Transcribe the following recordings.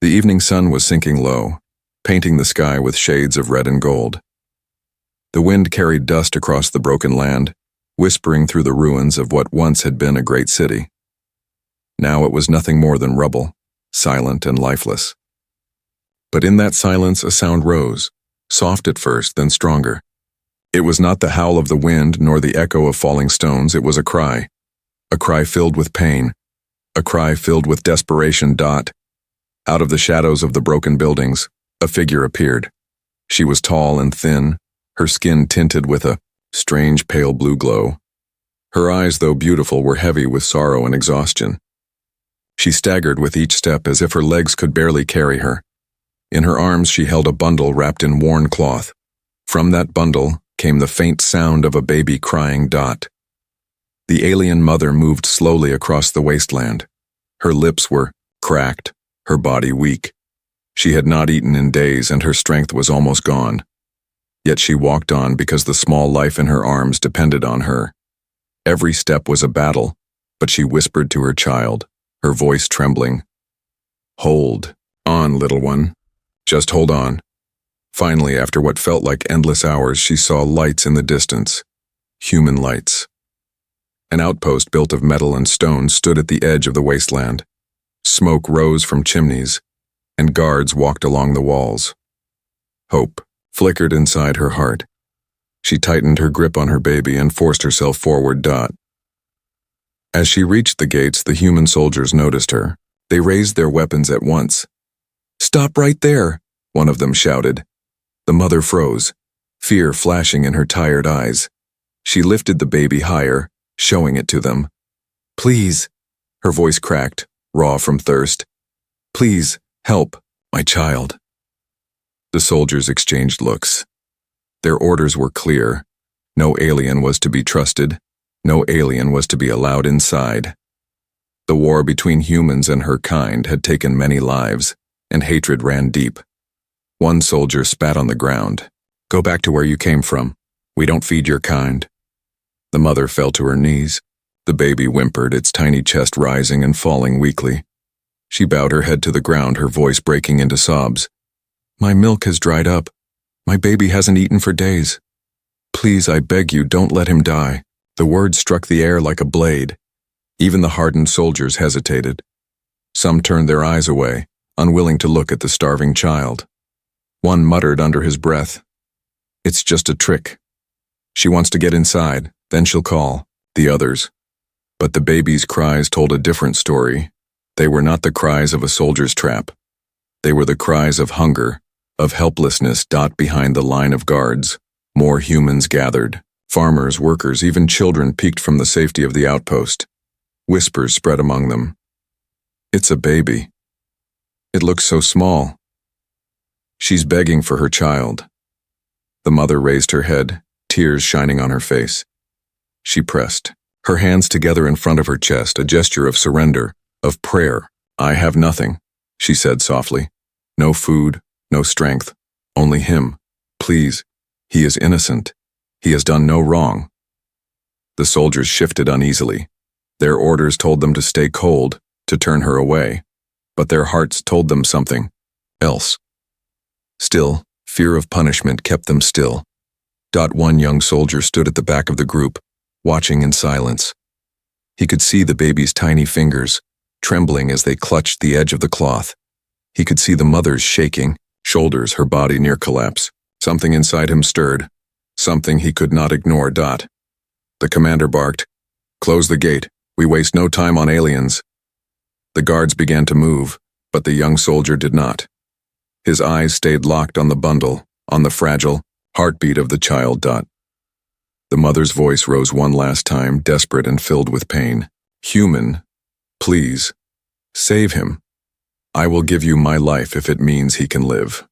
The evening sun was sinking low, painting the sky with shades of red and gold. The wind carried dust across the broken land, whispering through the ruins of what once had been a great city. Now it was nothing more than rubble, silent and lifeless. But in that silence a sound rose, soft at first, then stronger. It was not the howl of the wind nor the echo of falling stones, it was a cry filled with pain, a cry filled with desperation. Out of the shadows of the broken buildings, a figure appeared. She was tall and thin, her skin tinted with a strange pale blue glow. Her eyes, though beautiful, were heavy with sorrow and exhaustion. She staggered with each step as if her legs could barely carry her. In her arms she held a bundle wrapped in worn cloth. From that bundle came the faint sound of a baby crying. The alien mother moved slowly across the wasteland. Her lips were cracked, her body weak. She had not eaten in days and her strength was almost gone. Yet she walked on because the small life in her arms depended on her. Every step was a battle, but she whispered to her child, her voice trembling. "Hold on, little one. Just hold on." Finally, after what felt like endless hours, she saw lights in the distance. Human lights. An outpost built of metal and stone stood at the edge of the wasteland. Smoke rose from chimneys, and guards walked along the walls. Hope flickered inside her heart. She tightened her grip on her baby and forced herself forward. As she reached the gates, the human soldiers noticed her. They raised their weapons at once. "Stop right there," one of them shouted. The mother froze, fear flashing in her tired eyes. She lifted the baby higher, showing it to them. "Please," her voice cracked, raw from thirst. "Please, help, my child." The soldiers exchanged looks. Their orders were clear. No alien was to be trusted. No alien was to be allowed inside. The war between humans and her kind had taken many lives, and hatred ran deep. One soldier spat on the ground. "Go back to where you came from. We don't feed your kind." The mother fell to her knees. The baby whimpered, its tiny chest rising and falling weakly. She bowed her head to the ground, her voice breaking into sobs. "My milk has dried up. My baby hasn't eaten for days. Please, I beg you, don't let him die." The words struck the air like a blade. Even the hardened soldiers hesitated. Some turned their eyes away, unwilling to look at the starving child. One muttered under his breath, "It's just a trick. She wants to get inside, then she'll call." The others. But the baby's cries told a different story. They were not the cries of a soldier's trap. They were the cries of hunger, of helplessness. Behind the line of guards, more humans gathered. Farmers, workers, even children peeked from the safety of the outpost. Whispers spread among them. "It's a baby. It looks so small. She's begging for her child." The mother raised her head, tears shining on her face. She pressed her hands together in front of her chest, a gesture of surrender, of prayer. "I have nothing," she said softly. "No food, no strength, only him. Please, he is innocent. He has done no wrong." The soldiers shifted uneasily. Their orders told them to stay cold, to turn her away. But their hearts told them something else. Still, fear of punishment kept them still. One young soldier stood at the back of the group, watching in silence. He could see the baby's tiny fingers, trembling as they clutched the edge of the cloth. He could see the mother's shaking shoulders, her body near collapse. Something inside him stirred, something he could not ignore. The commander barked, "Close the gate. We waste no time on aliens." The guards began to move, but the young soldier did not. His eyes stayed locked on the bundle, on the fragile heartbeat of the child. The mother's voice rose one last time, desperate and filled with pain. "Human, please, save him. I will give you my life if it means he can live."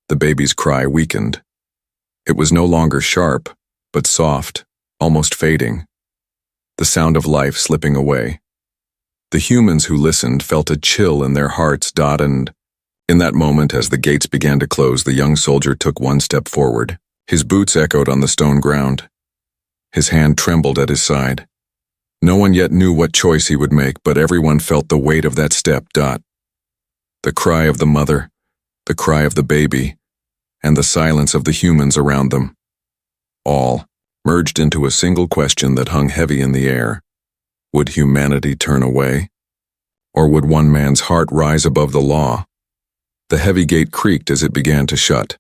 The baby's cry weakened. It was no longer sharp, but soft, almost fading. The sound of life slipping away. The humans who listened felt a chill in their hearts. And in that moment, as the gates began to close, the young soldier took one step forward. His boots echoed on the stone ground. His hand trembled at his side. No one yet knew what choice he would make, but everyone felt the weight of that step. The cry of the mother, the cry of the baby, and the silence of the humans around them. All merged into a single question that hung heavy in the air. Would humanity turn away? Or would one man's heart rise above the law? The heavy gate creaked as it began to shut.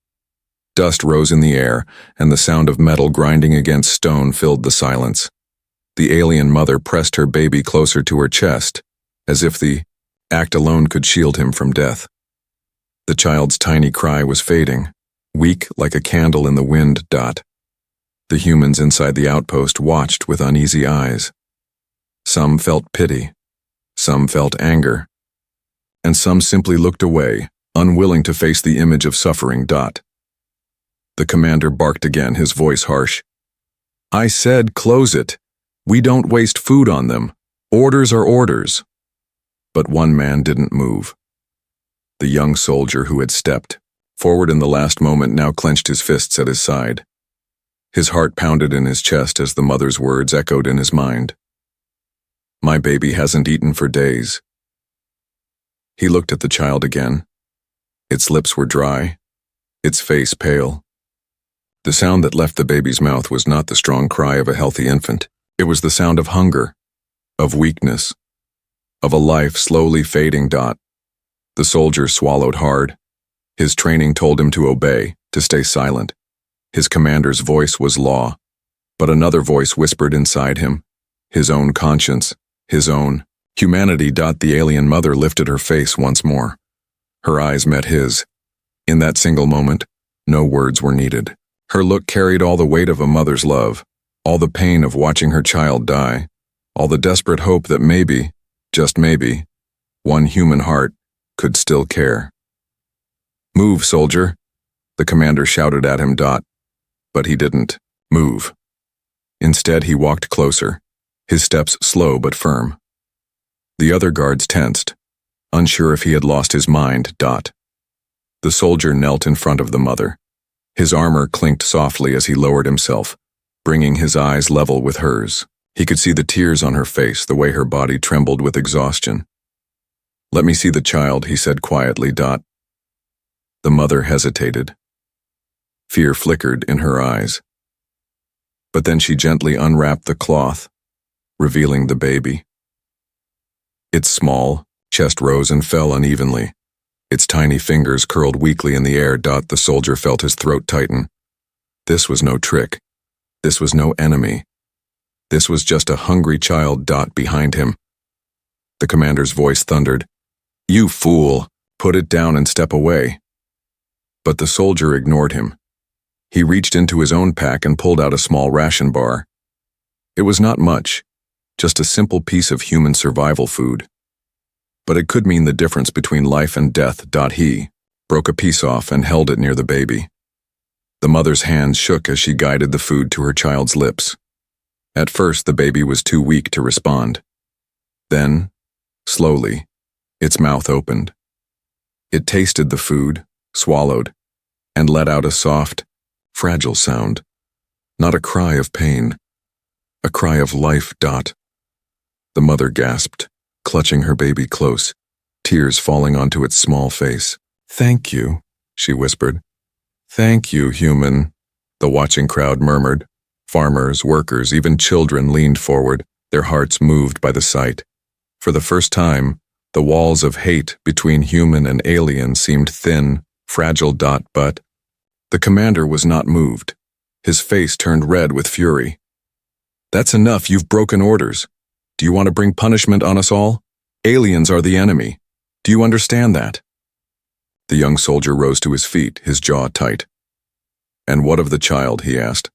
Dust rose in the air, and the sound of metal grinding against stone filled the silence. The alien mother pressed her baby closer to her chest, as if the act alone could shield him from death. The child's tiny cry was fading, weak like a candle in the wind. The humans inside the outpost watched with uneasy eyes. Some felt pity, some felt anger, and some simply looked away, unwilling to face the image of suffering. The commander barked again, his voice harsh. "I said close it. We don't waste food on them. Orders are orders." But one man didn't move. The young soldier who had stepped forward in the last moment now clenched his fists at his side. His heart pounded in his chest as the mother's words echoed in his mind. "My baby hasn't eaten for days." He looked at the child again. Its lips were dry, its face pale. The sound that left the baby's mouth was not the strong cry of a healthy infant. It was the sound of hunger, of weakness, of a life slowly fading. The soldier swallowed hard. His training told him to obey, to stay silent. His commander's voice was law, but another voice whispered inside him, his own conscience, his own humanity. The alien mother lifted her face once more. Her eyes met his. In that single moment, no words were needed. Her look carried all the weight of a mother's love, all the pain of watching her child die, all the desperate hope that maybe, just maybe, one human heart could still care. "Move, soldier," the commander shouted at him. But he didn't move. Instead, he walked closer, his steps slow but firm. The other guards tensed, unsure if he had lost his mind. The soldier knelt in front of the mother. His armor clinked softly as he lowered himself, bringing his eyes level with hers. He could see the tears on her face, the way her body trembled with exhaustion. "Let me see the child," he said quietly. The mother hesitated. Fear flickered in her eyes. But then she gently unwrapped the cloth, revealing the baby. Its small chest rose and fell unevenly. Its tiny fingers curled weakly in the air. The soldier felt his throat tighten. This was no trick. This was no enemy. This was just a hungry child. Behind him, the commander's voice thundered, "You fool! Put it down and step away." But the soldier ignored him. He reached into his own pack and pulled out a small ration bar. It was not much, just a simple piece of human survival food. But it could mean the difference between life and death. He broke a piece off and held it near the baby. The mother's hands shook as she guided the food to her child's lips. At first, the baby was too weak to respond. Then, slowly, its mouth opened. It tasted the food, swallowed, and let out a soft, fragile sound. Not a cry of pain, a cry of life. The mother gasped, clutching her baby close, tears falling onto its small face. "Thank you," she whispered. "Thank you, human," the watching crowd murmured. Farmers, workers, even children leaned forward, their hearts moved by the sight. For the first time, the walls of hate between human and alien seemed thin, fragile. But the commander was not moved. His face turned red with fury. "That's enough, you've broken orders. Do you want to bring punishment on us all? Aliens are the enemy. Do you understand that?" The young soldier rose to his feet, his jaw tight. "And what of the child?" he asked.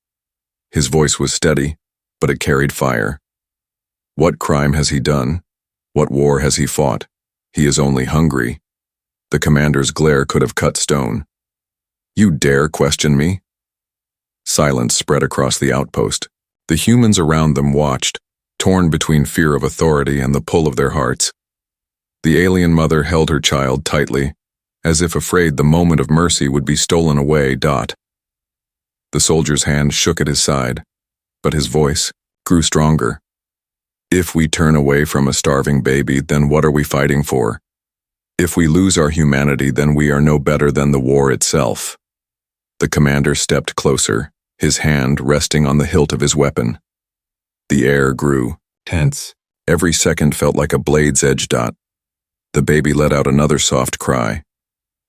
His voice was steady, but it carried fire. "What crime has he done? What war has he fought? He is only hungry." The commander's glare could have cut stone. "You dare question me?" Silence spread across the outpost. The humans around them watched, torn between fear of authority and the pull of their hearts. The alien mother held her child tightly, as if afraid the moment of mercy would be stolen away. The soldier's hand shook at his side, but his voice grew stronger. "If we turn away from a starving baby, then what are we fighting for? If we lose our humanity, then we are no better than the war itself. The commander stepped closer, his hand resting on the hilt of his weapon. The air grew tense. Every second felt like a blade's edge. The baby let out another soft cry.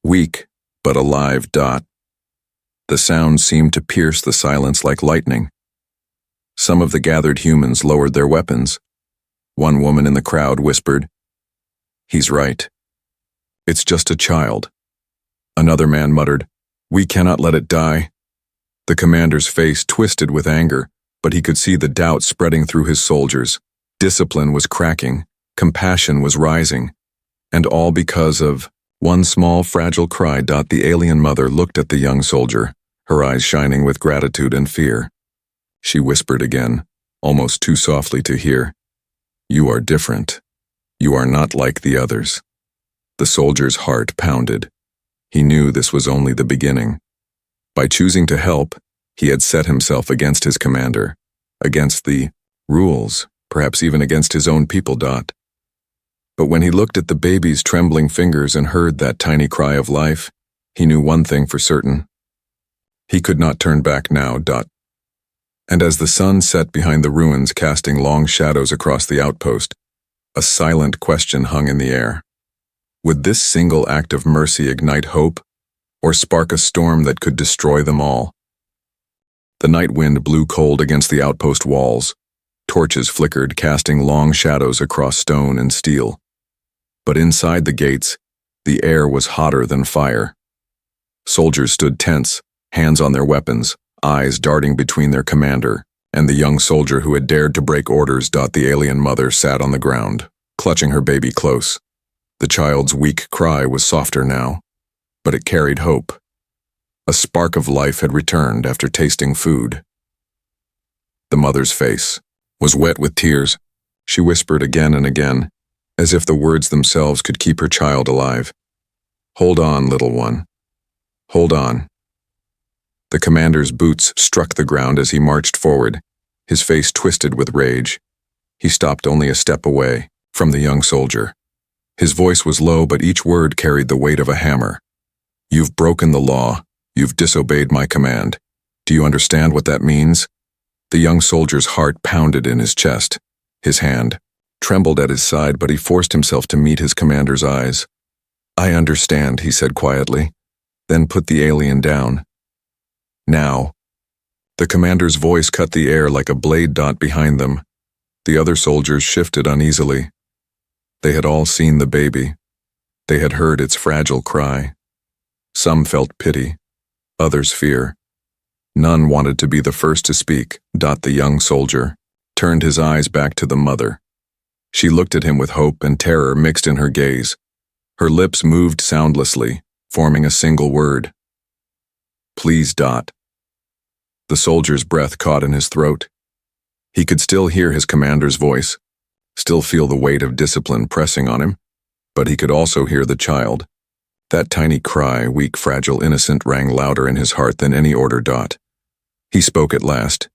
Weak, but alive. The sound seemed to pierce the silence like lightning. Some of the gathered humans lowered their weapons. One woman in the crowd whispered, "He's right. It's just a child." Another man muttered, "We cannot let it die." The commander's face twisted with anger, but he could see the doubt spreading through his soldiers. Discipline was cracking, compassion was rising, and all because of one small fragile cry. The alien mother looked at the young soldier, her eyes shining with gratitude and fear. She whispered again, almost too softly to hear, "You are different. You are not like the others." The soldier's heart pounded. He knew this was only the beginning. By choosing to help, he had set himself against his commander, against the rules, perhaps even against his own people. But when he looked at the baby's trembling fingers and heard that tiny cry of life, he knew one thing for certain. He could not turn back now. And as the sun set behind the ruins, casting long shadows across the outpost, a silent question hung in the air. Would this single act of mercy ignite hope, or spark a storm that could destroy them all? The night wind blew cold against the outpost walls. Torches flickered, casting long shadows across stone and steel. But inside the gates, the air was hotter than fire. Soldiers stood tense, hands on their weapons, eyes darting between their commander and the young soldier who had dared to break orders. The alien mother sat on the ground, clutching her baby close. The child's weak cry was softer now, but it carried hope. A spark of life had returned after tasting food. The mother's face was wet with tears. She whispered again and again, as if the words themselves could keep her child alive. "Hold on, little one. Hold on." The commander's boots struck the ground as he marched forward, his face twisted with rage. He stopped only a step away from the young soldier. His voice was low, but each word carried the weight of a hammer. "You've broken the law. You've disobeyed my command. Do you understand what that means?" The young soldier's heart pounded in his chest. His hand trembled at his side, but he forced himself to meet his commander's eyes. "I understand," he said quietly, then put the alien down. "Now." The commander's voice cut the air like a blade. Behind them, the other soldiers shifted uneasily. They had all seen the baby. They had heard its fragile cry. Some felt pity, others fear. None wanted to be the first to speak. The young soldier turned his eyes back to the mother. She looked at him with hope and terror mixed in her gaze. Her lips moved soundlessly, forming a single word. "Please." The soldier's breath caught in his throat. He could still hear his commander's voice, still feel the weight of discipline pressing on him, but he could also hear the child. That tiny cry, weak, fragile, innocent, rang louder in his heart than any order. He spoke at last,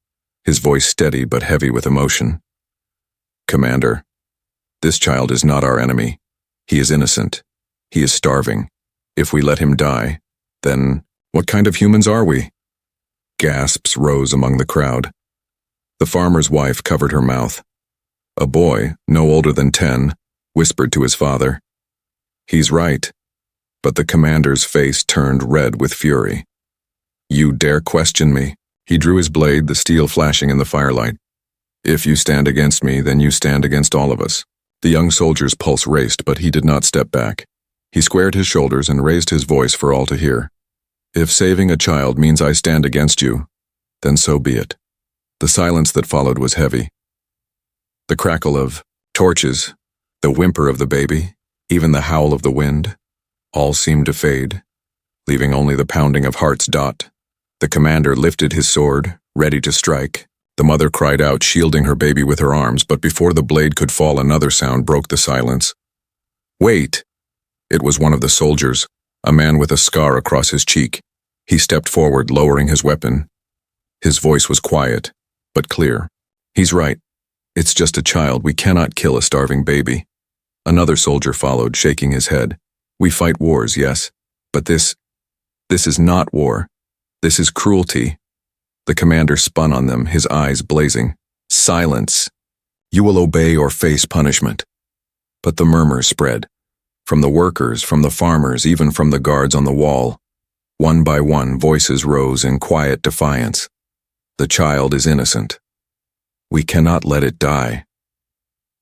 his voice steady but heavy with emotion. "Commander, this child is not our enemy. He is innocent. He is starving. If we let him die, then what kind of humans are we?" Gasps rose among the crowd. The farmer's wife covered her mouth. A boy, no older than 10, whispered to his father, "He's right." But the commander's face turned red with fury. "You dare question me?" He drew his blade, the steel flashing in the firelight. "If you stand against me, then you stand against all of us." The young soldier's pulse raced, but he did not step back. He squared his shoulders and raised his voice for all to hear. "If saving a child means I stand against you, then so be it." The silence that followed was heavy. The crackle of torches, the whimper of the baby, even the howl of the wind, all seemed to fade, leaving only the pounding of hearts. The commander lifted his sword, ready to strike. The mother cried out, shielding her baby with her arms, but before the blade could fall, another sound broke the silence. "Wait!" It was one of the soldiers, a man with a scar across his cheek. He stepped forward, lowering his weapon. His voice was quiet, but clear. "He's right. It's just a child. We cannot kill a starving baby." Another soldier followed, shaking his head. We fight wars, yes, but this is not war. This is cruelty. The commander spun on them, his eyes blazing. Silence! You will obey or face punishment. But the murmurs spread. From the workers, from the farmers, even from the guards on the wall. One by one, voices rose in quiet defiance. The child is innocent. We cannot let it die.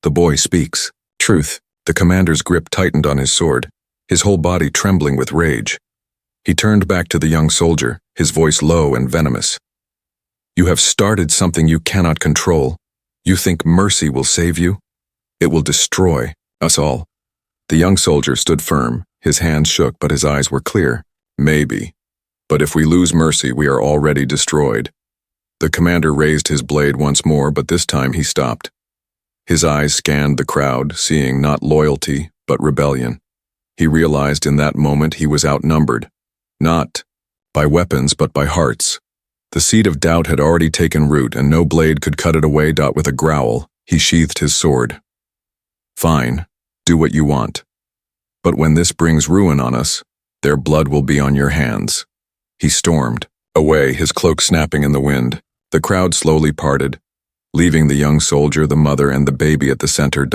The boy speaks. Truth. The commander's grip tightened on his sword, his whole body trembling with rage. He turned back to the young soldier, his voice low and venomous. You have started something you cannot control. You think mercy will save you? It will destroy us all. The young soldier stood firm. His hands shook, but his eyes were clear. Maybe. But if we lose mercy, we are already destroyed. The commander raised his blade once more, but this time he stopped. His eyes scanned the crowd, seeing not loyalty, but rebellion. He realized in that moment he was outnumbered. Not by weapons, but by hearts. The seed of doubt had already taken root, and no blade could cut it away. With a growl, he sheathed his sword. Fine, do what you want. But when this brings ruin on us, their blood will be on your hands. He stormed away, his cloak snapping in the wind. The crowd slowly parted, leaving the young soldier, the mother, and the baby at the center.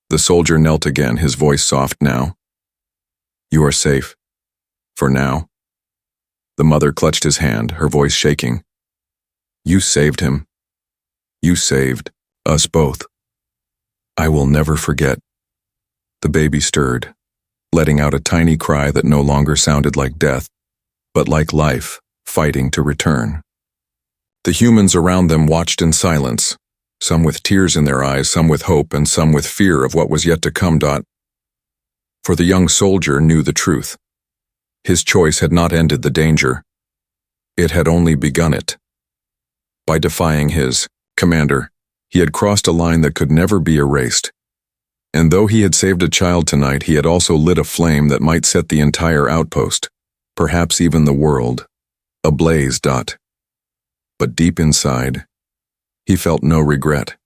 The soldier knelt again, his voice soft now. You are safe. For now. The mother clutched his hand, her voice shaking. You saved him. You saved us both. I will never forget. The baby stirred, letting out a tiny cry that no longer sounded like death, but like life, fighting to return. The humans around them watched in silence, some with tears in their eyes, some with hope, and some with fear of what was yet to come. For the young soldier knew the truth. His choice had not ended the danger. It had only begun it. By defying his commander, he had crossed a line that could never be erased. And though he had saved a child tonight, he had also lit a flame that might set the entire outpost, perhaps even the world, ablaze. But deep inside, he felt no regret.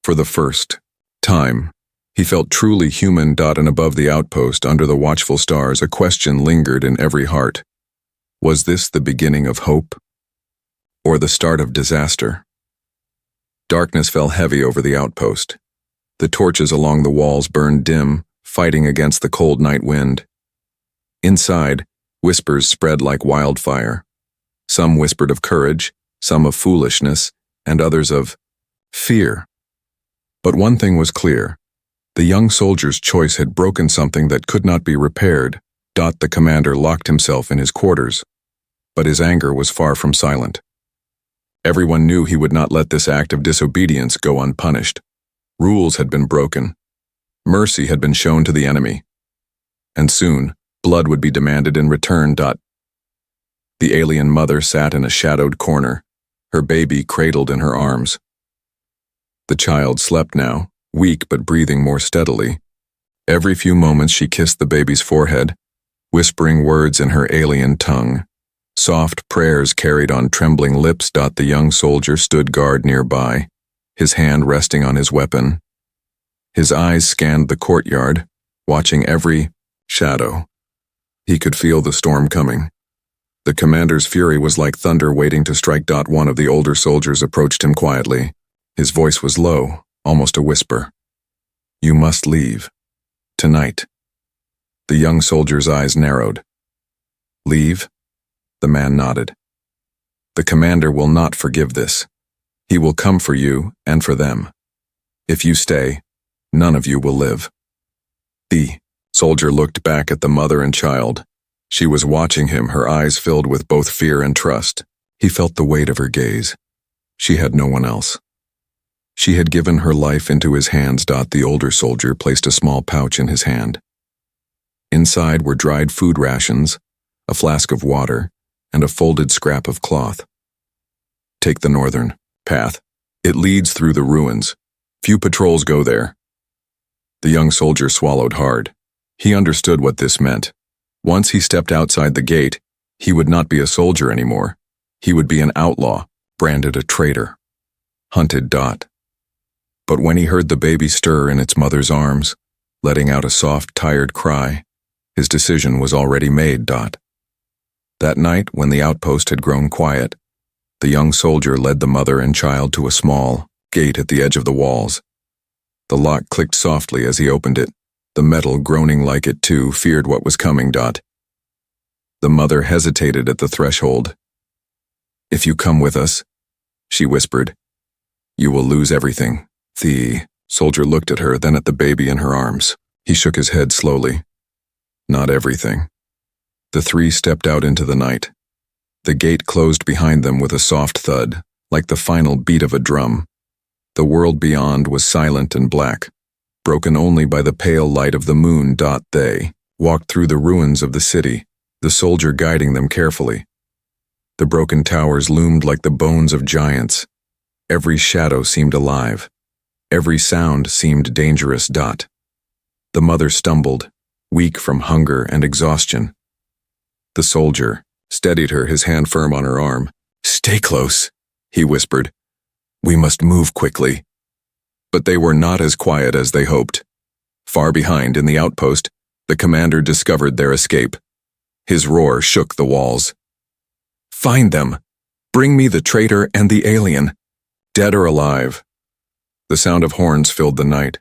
For the first time, he felt truly human. And above the outpost, under the watchful stars, a question lingered in every heart. Was this the beginning of hope? Or the start of disaster? Darkness fell heavy over the outpost. The torches along the walls burned dim, fighting against the cold night wind. Inside, whispers spread like wildfire. Some whispered of courage, some of foolishness, and others of fear. But one thing was clear. The young soldier's choice had broken something that could not be repaired. The commander locked himself in his quarters. But his anger was far from silent. Everyone knew he would not let this act of disobedience go unpunished. Rules had been broken. Mercy had been shown to the enemy. And soon, blood would be demanded in return. The alien mother sat in a shadowed corner, her baby cradled in her arms. The child slept now, weak but breathing more steadily. Every few moments she kissed the baby's forehead, whispering words in her alien tongue. Soft prayers carried on trembling lips. The young soldier stood guard nearby, his hand resting on his weapon. His eyes scanned the courtyard, watching every shadow. He could feel the storm coming. The commander's fury was like thunder waiting to strike. One of the older soldiers approached him quietly. His voice was low, almost a whisper. You must leave. Tonight. The young soldier's eyes narrowed. Leave? The man nodded. The commander will not forgive this. He will come for you and for them. If you stay, none of you will live. The soldier looked back at the mother and child. She was watching him, her eyes filled with both fear and trust. He felt the weight of her gaze. She had no one else. She had given her life into his hands. The older soldier placed a small pouch in his hand. Inside were dried food rations, a flask of water, and a folded scrap of cloth. Take the northern path. It leads through the ruins. Few patrols go there. The young soldier swallowed hard. He understood what this meant. Once he stepped outside the gate, he would not be a soldier anymore. He would be an outlaw, branded a traitor. Hunted. But when he heard the baby stir in its mother's arms, letting out a soft, tired cry. His decision was already made. That night, when the outpost had grown quiet, the young soldier led the mother and child to a small gate at the edge of the walls. The lock clicked softly as he opened it, the metal groaning like it too feared what was coming. The mother hesitated at the threshold. "If you come with us," she whispered, "you will lose everything." The soldier looked at her, then at the baby in her arms. He shook his head slowly. "Not everything." The three stepped out into the night. The gate closed behind them with a soft thud, like the final beat of a drum. The world beyond was silent and black, broken only by the pale light of the moon. They walked through the ruins of the city, the soldier guiding them carefully. The broken towers loomed like the bones of giants. Every shadow seemed alive. Every sound seemed dangerous. The mother stumbled, weak from hunger and exhaustion. The soldier steadied her, his hand firm on her arm. "Stay close," he whispered. "We must move quickly." But they were not as quiet as they hoped. Far behind, in the outpost, the commander discovered their escape. His roar shook the walls. "Find them! Bring me the traitor and the alien, dead or alive." The sound of horns filled the night.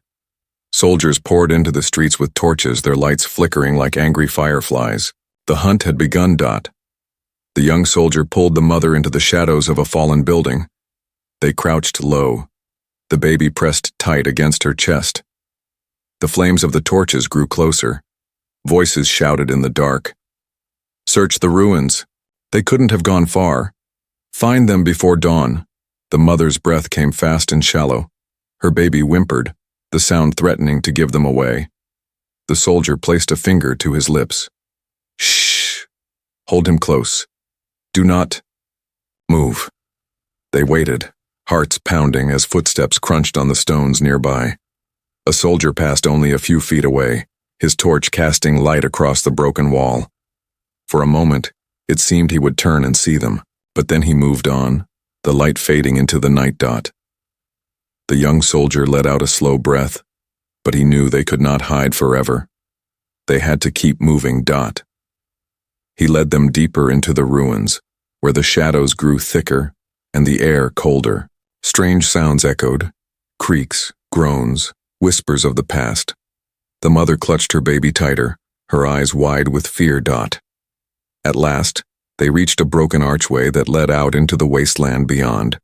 Soldiers poured into the streets with torches, their lights flickering like angry fireflies. The hunt had begun. The young soldier pulled the mother into the shadows of a fallen building. They crouched low, the baby pressed tight against her chest. The flames of the torches grew closer. Voices shouted in the dark. "Search the ruins. They couldn't have gone far. Find them before dawn." The mother's breath came fast and shallow. Her baby whimpered, the sound threatening to give them away. The soldier placed a finger to his lips. "Shh. Hold him close. Do not move." They waited, hearts pounding as footsteps crunched on the stones nearby. A soldier passed only a few feet away, his torch casting light across the broken wall. For a moment, it seemed he would turn and see them, but then he moved on, the light fading into the night. The young soldier let out a slow breath, but he knew they could not hide forever. They had to keep moving. He led them deeper into the ruins, where the shadows grew thicker and the air colder. Strange sounds echoed, creaks, groans, whispers of the past. The mother clutched her baby tighter, her eyes wide with fear. At last, they reached a broken archway that led out into the wasteland beyond.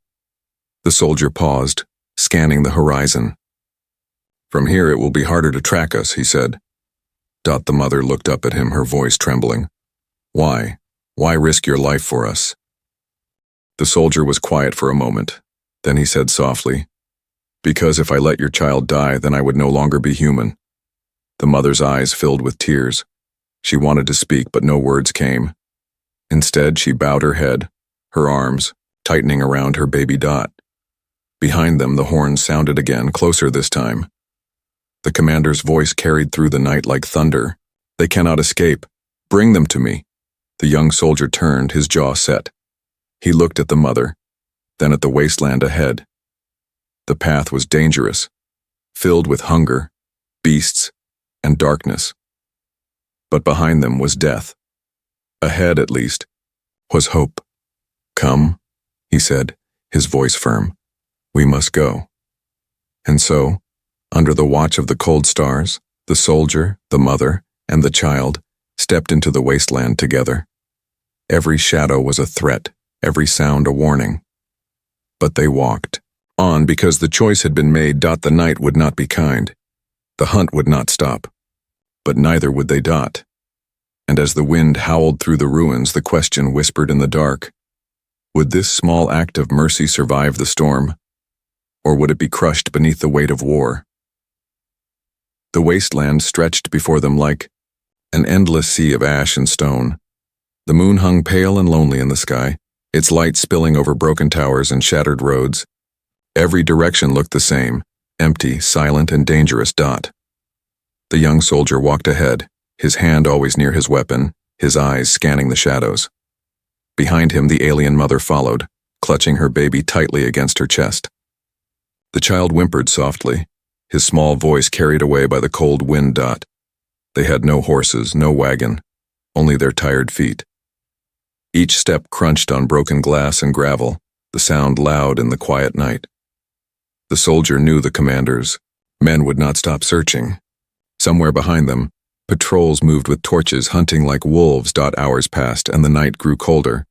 The soldier paused, scanning the horizon. "From here it will be harder to track us," he said. The mother looked up at him, her voice trembling. "Why? Why risk your life for us?" The soldier was quiet for a moment. Then he said softly, "Because if I let your child die, then I would no longer be human." The mother's eyes filled with tears. She wanted to speak, but no words came. Instead, she bowed her head, her arms tightening around her baby. Behind them, the horns sounded again, closer this time. The commander's voice carried through the night like thunder. "They cannot escape. Bring them to me." The young soldier turned, his jaw set. He looked at the mother, then at the wasteland ahead. The path was dangerous, filled with hunger, beasts, and darkness. But behind them was death. Ahead, at least, was hope. "Come," he said, his voice firm. "We must go." And so, under the watch of the cold stars, the soldier, the mother, and the child stepped into the wasteland together. Every shadow was a threat, every sound a warning. But they walked on because the choice had been made. The night would not be kind. The hunt would not stop. But neither would they. And as the wind howled through the ruins, the question whispered in the dark. Would this small act of mercy survive the storm? Or would it be crushed beneath the weight of war? The wasteland stretched before them like an endless sea of ash and stone. The moon hung pale and lonely in the sky, its light spilling over broken towers and shattered roads. Every direction looked the same, empty, silent, and dangerous. The young soldier walked ahead, his hand always near his weapon, his eyes scanning the shadows. Behind him, the alien mother followed, clutching her baby tightly against her chest. The child whimpered softly, his small voice carried away by the cold wind. They had no horses, no wagon, only their tired feet. Each step crunched on broken glass and gravel, the sound loud in the quiet night. The soldier knew the commanders. Men would not stop searching. Somewhere behind them, patrols moved with torches, hunting like wolves. Hours passed, and the night grew colder.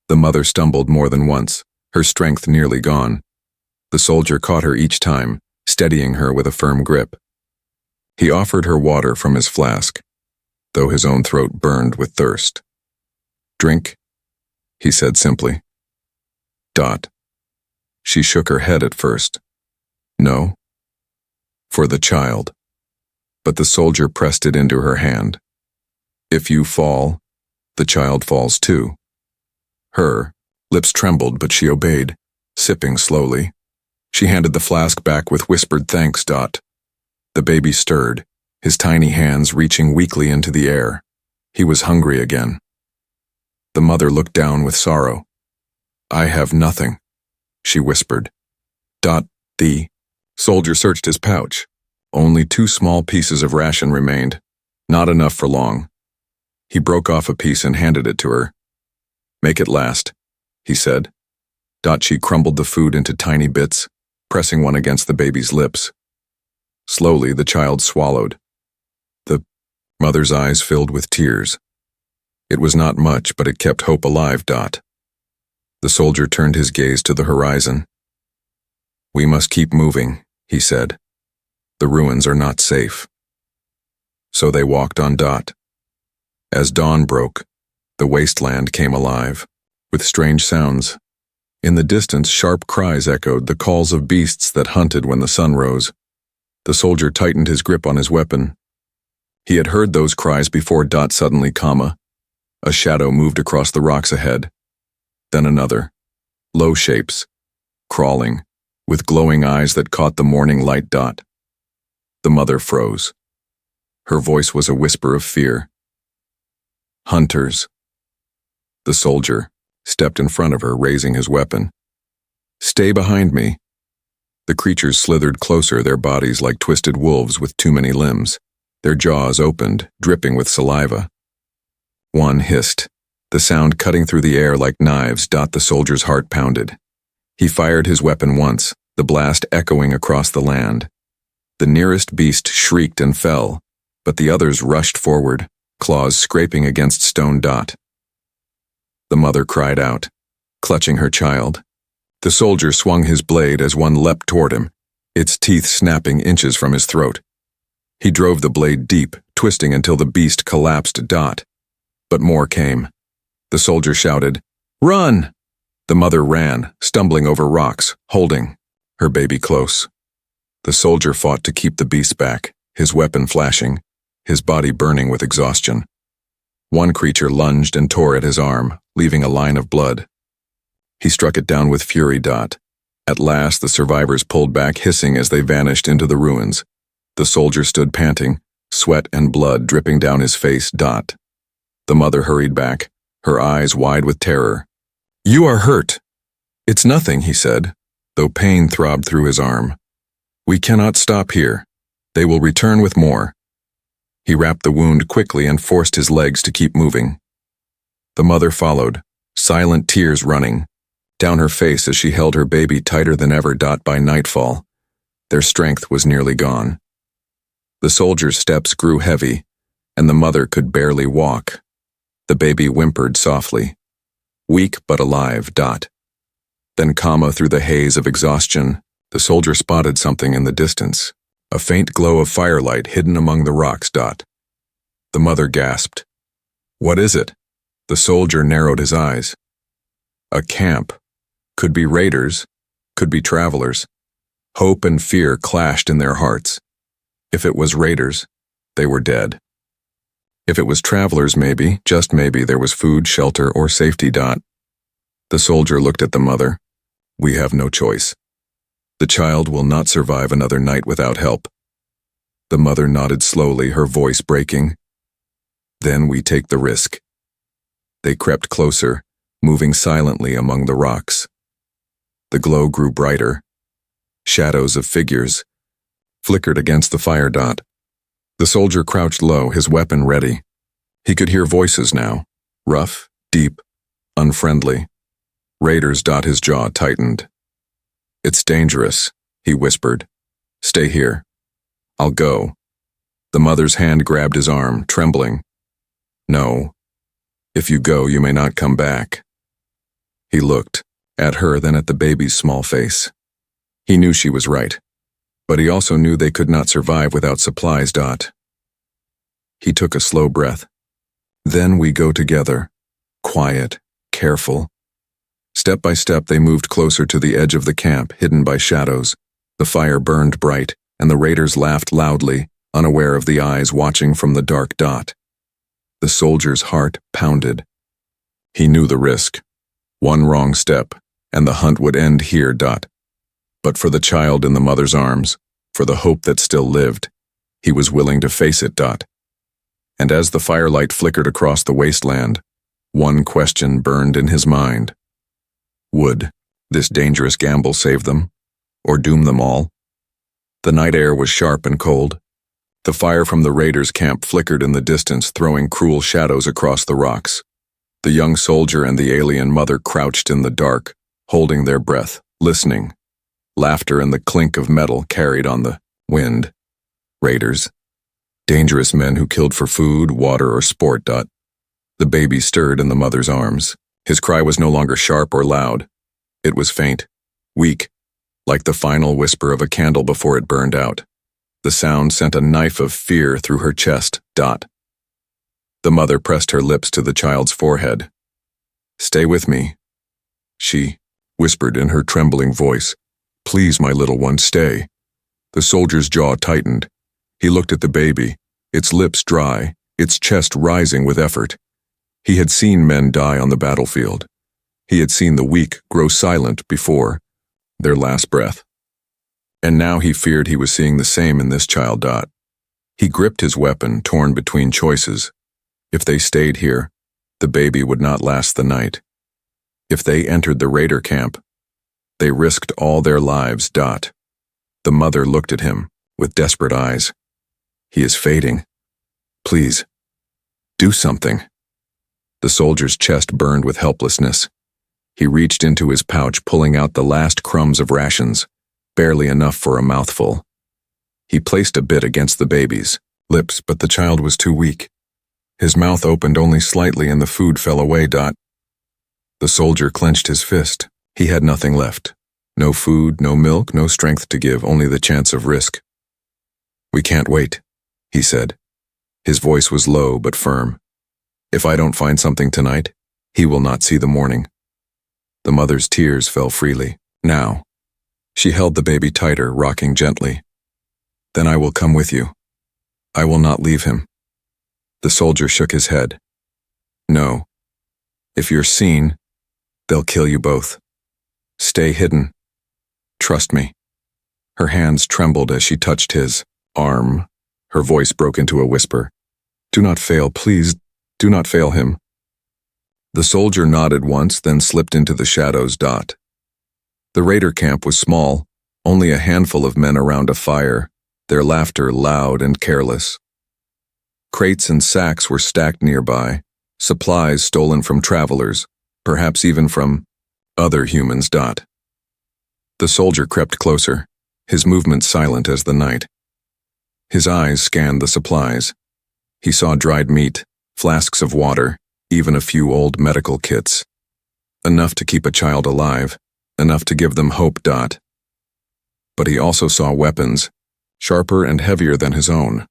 The mother stumbled more than once, her strength nearly gone. The soldier caught her each time, steadying her with a firm grip. He offered her water from his flask, though his own throat burned with thirst. "Drink," he said simply. She shook her head at first. "No." "For the child." But the soldier pressed it into her hand. "If you fall, the child falls too." Her lips trembled, but she obeyed, sipping slowly. She handed the flask back with whispered thanks. The baby stirred, his tiny hands reaching weakly into the air. He was hungry again. The mother looked down with sorrow. "I have nothing," she whispered. The soldier searched his pouch. Only 2 small pieces of ration remained, not enough for long. He broke off a piece and handed it to her. "Make it last," he said. She crumbled the food into tiny bits, pressing one against the baby's lips. Slowly, the child swallowed. The mother's eyes filled with tears. It was not much, but it kept hope alive. The soldier turned his gaze to the horizon. "We must keep moving," he said. "The ruins are not safe." So they walked on. As dawn broke, the wasteland came alive, with strange sounds. In the distance, sharp cries echoed, the calls of beasts that hunted when the sun rose. The soldier tightened his grip on his weapon. He had heard those cries before. Suddenly, a shadow moved across the rocks ahead. Then another. Low shapes, crawling, with glowing eyes that caught the morning light. The mother froze. Her voice was a whisper of fear. "Hunters." The soldier stepped in front of her, raising his weapon. "Stay behind me." The creatures slithered closer, their bodies like twisted wolves with too many limbs. Their jaws opened, dripping with saliva. One hissed, the sound cutting through the air like knives. The soldier's heart pounded. He fired his weapon once, the blast echoing across the land. The nearest beast shrieked and fell, but the others rushed forward, claws scraping against stone. The mother cried out, clutching her child. The soldier swung his blade as one leapt toward him, its teeth snapping inches from his throat. He drove the blade deep, twisting until the beast collapsed. But more came. The soldier shouted, "Run!" The mother ran, stumbling over rocks, holding her baby close. The soldier fought to keep the beast back, his weapon flashing, his body burning with exhaustion. One creature lunged and tore at his arm, leaving a line of blood. He struck it down with fury. At last, the survivors pulled back, hissing as they vanished into the ruins. The soldier stood panting, sweat and blood dripping down his face. The mother hurried back, her eyes wide with terror. "You are hurt." "It's nothing," he said, though pain throbbed through his arm. "We cannot stop here. They will return with more." He wrapped the wound quickly and forced his legs to keep moving. The mother followed, silent tears running down her face as she held her baby tighter than ever. By nightfall, their strength was nearly gone. The soldier's steps grew heavy, and the mother could barely walk. The baby whimpered softly, weak but alive. Then, through the haze of exhaustion, the soldier spotted something in the distance, a faint glow of firelight hidden among the rocks. The mother gasped. "What is it?" The soldier narrowed his eyes. A camp. Could be raiders, could be travelers. Hope and fear clashed in their hearts. If it was raiders, they were dead. If it was travelers, maybe, just maybe, there was food, shelter, or safety. The soldier looked at the mother. "We have no choice. The child will not survive another night without help." The mother nodded slowly, her voice breaking. "Then we take the risk." They crept closer, moving silently among the rocks. The glow grew brighter. Shadows of figures, flickered against the fire. The soldier crouched low, his weapon ready. He could hear voices now, rough, deep, unfriendly. Raiders. His jaw tightened. It's dangerous, he whispered. Stay here. I'll go. The mother's hand grabbed his arm, trembling. No. If you go, you may not come back. He looked, at her, then at the baby's small face. He knew she was right, but he also knew they could not survive without supplies. He took a slow breath. Then we go together, quiet, careful. Step by step they moved closer to the edge of the camp, hidden by shadows. The fire burned bright, and the raiders laughed loudly, unaware of the eyes watching from the dark. The soldier's heart pounded. He knew the risk. One wrong step, and the hunt would end here. But for the child in the mother's arms, for the hope that still lived, he was willing to face it. And as the firelight flickered across the wasteland, one question burned in his mind. Would this dangerous gamble save them, or doom them all? The night air was sharp and cold. The fire from the raiders' camp flickered in the distance, throwing cruel shadows across the rocks. The young soldier and the alien mother crouched in the dark, holding their breath, listening. Laughter and the clink of metal carried on the wind. Raiders. Dangerous men who killed for food, water, or sport. The baby stirred in the mother's arms. His cry was no longer sharp or loud. It was faint, weak, like the final whisper of a candle before it burned out. The sound sent a knife of fear through her chest. The mother pressed her lips to the child's forehead. Stay with me, she whispered in her trembling voice. Please, my little one, stay. The soldier's jaw tightened. He looked at the baby, its lips dry, its chest rising with effort. He had seen men die on the battlefield. He had seen the weak grow silent before their last breath. And now he feared he was seeing the same in this child. He gripped his weapon, torn between choices. If they stayed here, the baby would not last the night. If they entered the raider camp, they risked all their lives. The mother looked at him with desperate eyes. He is fading. Please, do something. The soldier's chest burned with helplessness. He reached into his pouch, pulling out the last crumbs of rations, barely enough for a mouthful. He placed a bit against the baby's lips, but the child was too weak. His mouth opened only slightly and the food fell away. The soldier clenched his fist. He had nothing left. No food, no milk, no strength to give, only the chance of risk. We can't wait, he said. His voice was low but firm. If I don't find something tonight, he will not see the morning. The mother's tears fell freely. Now. She held the baby tighter, rocking gently. Then I will come with you. I will not leave him. The soldier shook his head. No. If you're seen, they'll kill you both. Stay hidden. Trust me. Her hands trembled as she touched his arm. Her voice broke into a whisper. Do not fail, please. Do not fail him. The soldier nodded once, then slipped into the shadows. The raider camp was small, only a handful of men around a fire, their laughter loud and careless. Crates and sacks were stacked nearby, supplies stolen from travelers, perhaps even from other humans. The soldier crept closer, his movements silent as the night. His eyes scanned the supplies. He saw dried meat, flasks of water, even a few old medical kits. Enough to keep a child alive, enough to give them hope. But he also saw weapons, sharper and heavier than his own.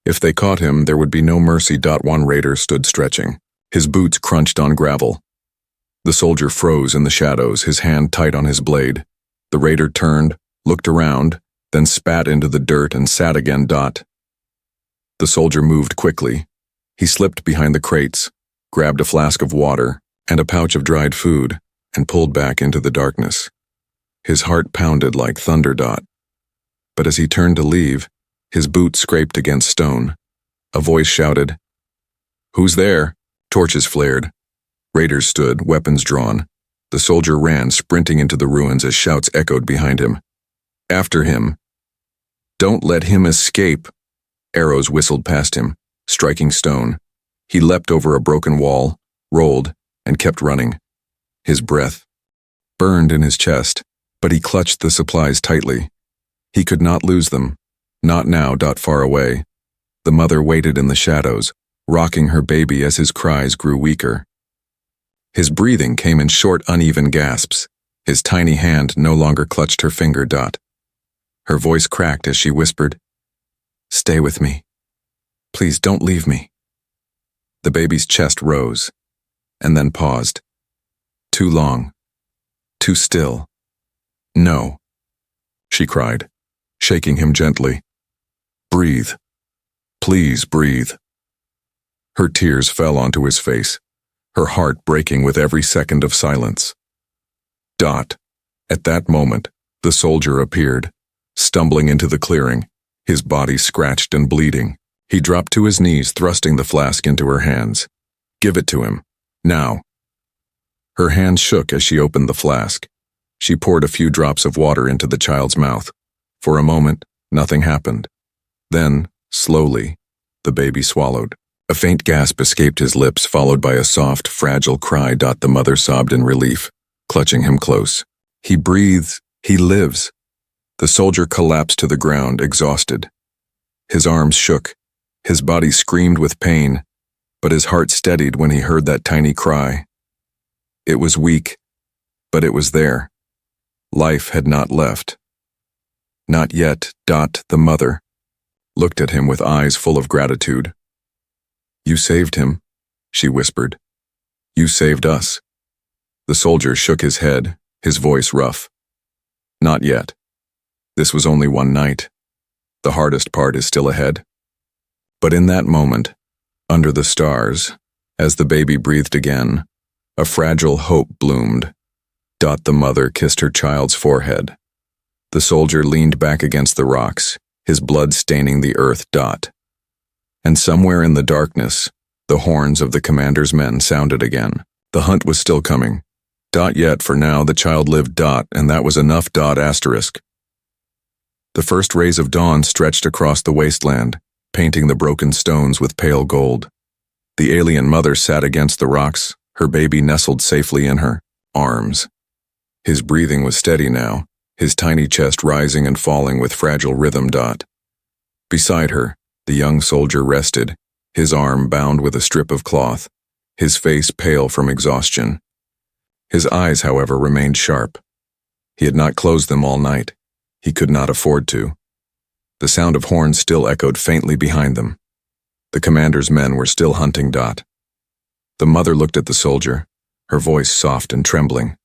If they caught him, there would be no mercy. One raider stood stretching. His boots crunched on gravel. The soldier froze in the shadows, his hand tight on his blade. The raider turned, looked around, then spat into the dirt and sat again. The soldier moved quickly. He slipped behind the crates, grabbed a flask of water and a pouch of dried food, and pulled back into the darkness. His heart pounded like thunder. But as he turned to leave, his boot scraped against stone. A voice shouted, "Who's there?" Torches flared. Raiders stood, weapons drawn. The soldier ran, sprinting into the ruins as shouts echoed behind him. After him. Don't let him escape. Arrows whistled past him, striking stone. He leapt over a broken wall, rolled, and kept running. His breath burned in his chest, but he clutched the supplies tightly. He could not lose them. Not now. Far away. The mother waited in the shadows, rocking her baby as his cries grew weaker. His breathing came in short, uneven gasps. His tiny hand no longer clutched her finger. Her voice cracked as she whispered, "Stay with me. Please don't leave me." The baby's chest rose, and then paused. Too long. Too still. "No," she cried, shaking him gently. "Breathe. Please breathe." Her tears fell onto his face, her heart breaking with every second of silence. At that moment, the soldier appeared, stumbling into the clearing, his body scratched and bleeding. He dropped to his knees, thrusting the flask into her hands. "Give it to him. Now." Her hands shook as she opened the flask. She poured a few drops of water into the child's mouth. For a moment, nothing happened. Then, slowly, the baby swallowed. A faint gasp escaped his lips, followed by a soft, fragile cry. The mother sobbed in relief, clutching him close. "He breathes. He lives." The soldier collapsed to the ground, exhausted. His arms shook. His body screamed with pain, but his heart steadied when he heard that tiny cry. It was weak, but it was there. Life had not left. Not yet. The mother looked at him with eyes full of gratitude. "You saved him," she whispered. "You saved us." The soldier shook his head, his voice rough. "Not yet. This was only one night. The hardest part is still ahead." But in that moment, under the stars, as the baby breathed again, a fragile hope bloomed. The mother kissed her child's forehead. The soldier leaned back against the rocks, his blood staining the earth. And somewhere in the darkness, the horns of the commander's men sounded again. The hunt was still coming. Yet for now the child lived. And that was enough. The first rays of dawn stretched across the wasteland, painting the broken stones with pale gold. The alien mother sat against the rocks, her baby nestled safely in her arms. His breathing was steady now, his tiny chest rising and falling with fragile rhythm. Beside her, the young soldier rested, his arm bound with a strip of cloth, his face pale from exhaustion. His eyes, however, remained sharp. He had not closed them all night. He could not afford to. The sound of horns still echoed faintly behind them. The commander's men were still hunting. The mother looked at the soldier, her voice soft and trembling.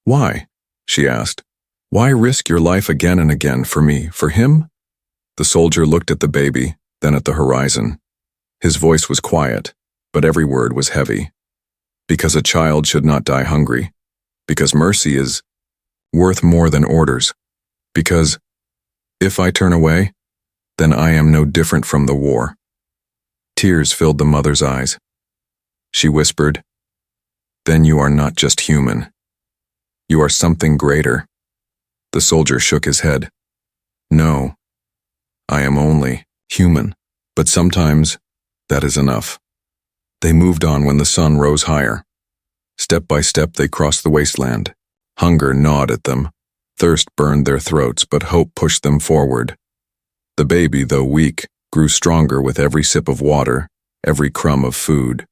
"Why?" she asked. "Why risk your life again and again for me, for him?" The soldier looked at the baby, then at the horizon. His voice was quiet, but every word was heavy. "Because a child should not die hungry. Because mercy is worth more than orders. Because if I turn away, then I am no different from the war." Tears filled the mother's eyes. She whispered, "Then you are not just human. You are something greater." The soldier shook his head. "No, I am only human, but sometimes that is enough." They moved on when the sun rose higher. Step by step they crossed the wasteland. Hunger gnawed at them. Thirst burned their throats, but hope pushed them forward. The baby, though weak, grew stronger with every sip of water, every crumb of food.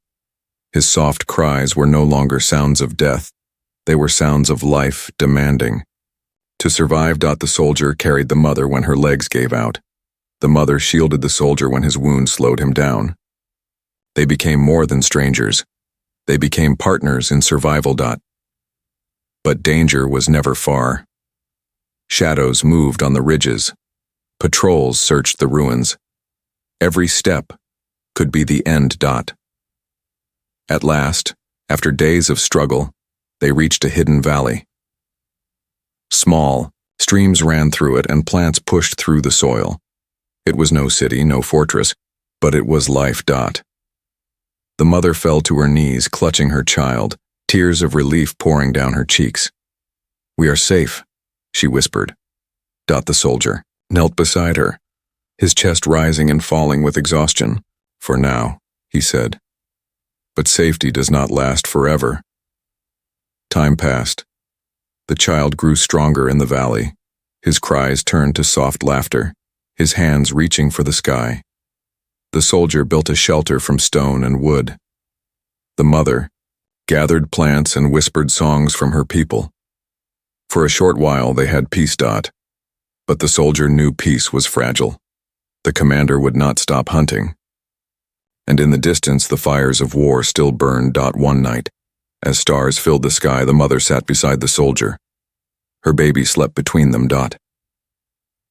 His soft cries were no longer sounds of death. They were sounds of life, demanding. To survive. The soldier carried the mother when her legs gave out. The mother shielded the soldier when his wound slowed him down. They became more than strangers. They became partners in survival. But danger was never far. Shadows moved on the ridges. Patrols searched the ruins. Every step could be the end. At last, after days of struggle, they reached a hidden valley. Small, streams ran through it and plants pushed through the soil. It was no city, no fortress, but it was life. The mother fell to her knees, clutching her child, tears of relief pouring down her cheeks. "We are safe," she whispered. The soldier knelt beside her, his chest rising and falling with exhaustion. For now, he said. But safety does not last forever. Time passed. The child grew stronger in the valley. His cries turned to soft laughter, his hands reaching for the sky. The soldier built a shelter from stone and wood. The mother gathered plants and whispered songs from her people. For a short while they had peace. But the soldier knew peace was fragile. The commander would not stop hunting. And in the distance the fires of war still burned. One night, as stars filled the sky, the mother sat beside the soldier. Her baby slept between them.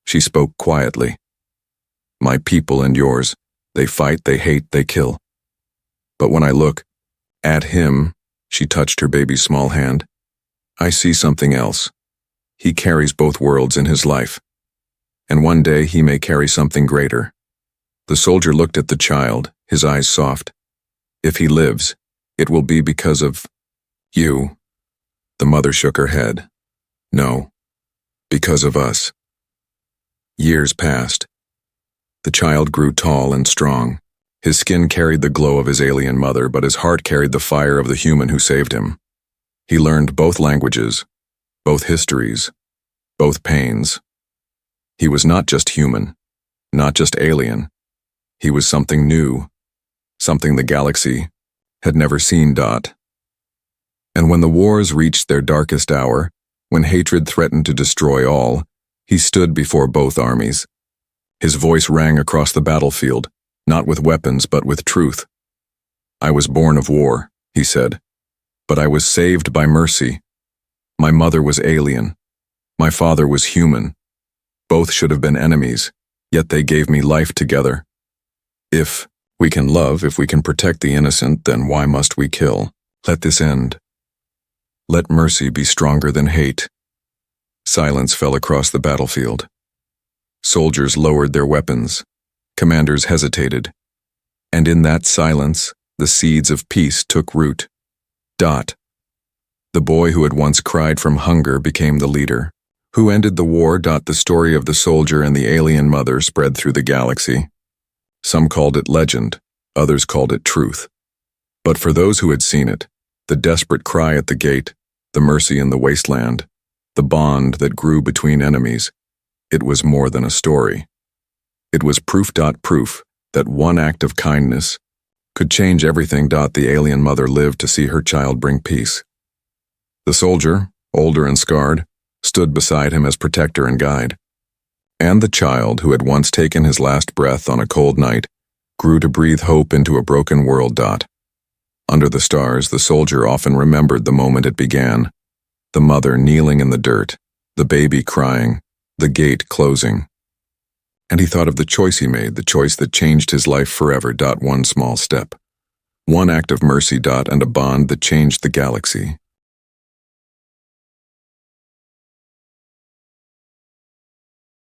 She spoke quietly. My people and yours, they fight, they hate, they kill. But when I look at him, she touched her baby's small hand, I see something else. He carries both worlds in his life. And one day he may carry something greater. The soldier looked at the child, his eyes soft. If he lives, it will be because of you. The mother shook her head. No, because of us. Years passed. The child grew tall and strong. His skin carried the glow of his alien mother, but his heart carried the fire of the human who saved him. He learned both languages, both histories, both pains. He was not just human, not just alien. He was something new, something the galaxy had never seen. And when the wars reached their darkest hour, when hatred threatened to destroy all, he stood before both armies. His voice rang across the battlefield, not with weapons but with truth. I was born of war, he said, but I was saved by mercy. My mother was alien. My father was human. Both should have been enemies, yet they gave me life together. If we can love, if we can protect the innocent, then why must we kill? Let this end. Let mercy be stronger than hate. Silence fell across the battlefield. Soldiers lowered their weapons. Commanders hesitated. And in that silence, the seeds of peace took root. The boy who had once cried from hunger became the leader. Who ended the war? The story of the soldier and the alien mother spread through the galaxy. Some called it legend, others called it truth. But for those who had seen it, the desperate cry at the gate, the mercy in the wasteland, the bond that grew between enemies, it was more than a story. It was proof that one act of kindness could change everything. The alien mother lived to see her child bring peace. The soldier, older and scarred, stood beside him as protector and guide. And the child, who had once taken his last breath on a cold night, grew to breathe hope into a broken world. Under the stars, the soldier often remembered the moment it began. The mother kneeling in the dirt, the baby crying, the gate closing. And he thought of the choice he made, the choice that changed his life forever. One small step. One act of mercy. And a bond that changed the galaxy.